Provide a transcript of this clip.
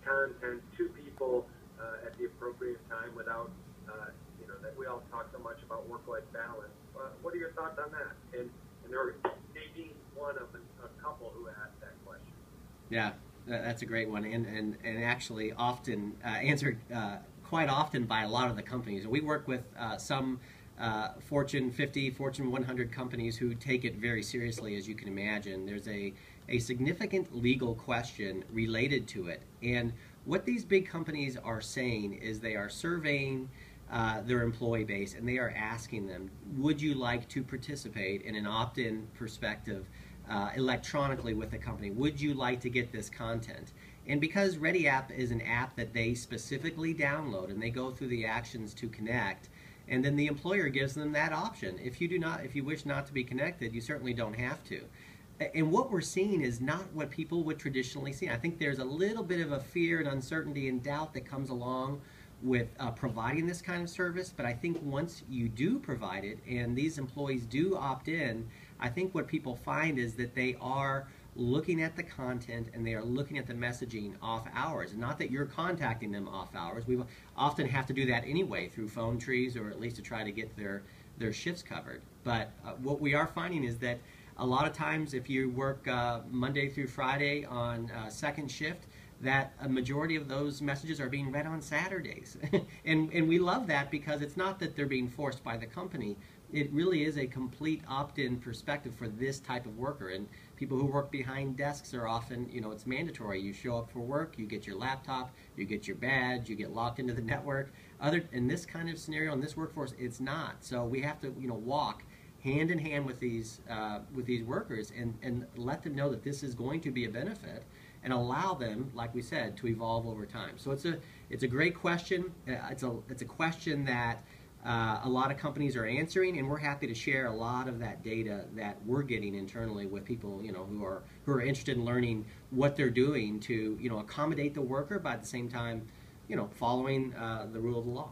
content to people at the appropriate time without, that we all talk so much about work-life balance. What are your thoughts on that? And Nadine's one of a couple who asked that question. Yeah, that's a great one, and actually often answered quite often by a lot of the companies. We work with some Fortune 50, Fortune 100 companies who take it very seriously, as you can imagine. There's a significant legal question related to it, and what these big companies are saying is they are surveying their employee base, and they are asking them, would you like to participate in an opt-in perspective electronically with the company? Would you like to get this content? And because RedeApp is an app that they specifically download and they go through the actions to connect, and then the employer gives them that option. If you wish not to be connected, you certainly don't have to. And what we're seeing is not what people would traditionally see. I think there's a little bit of a fear and uncertainty and doubt that comes along with providing this kind of service, but I think once you do provide it and these employees do opt in, I think what people find is that they are looking at the content and they are looking at the messaging off hours. And not that you're contacting them off hours. We often have to do that anyway through phone trees, or at least to try to get their shifts covered. But what we are finding is that a lot of times if you work Monday through Friday on second shift, that a majority of those messages are being read on Saturdays. and we love that, because it's not that they're being forced by the company. It really is a complete opt-in perspective for this type of worker. And people who work behind desks are often, it's mandatory. You show up for work, you get your laptop, you get your badge, you get locked into the network. In this kind of scenario, in this workforce, it's not. So we have to, walk hand in hand with these workers and let them know that this is going to be a benefit, and allow them, like we said, to evolve over time. So it's a great question. It's a question that a lot of companies are answering, and we're happy to share a lot of that data that we're getting internally with people who are interested in learning what they're doing to accommodate the worker, but at the same time following the rule of the law.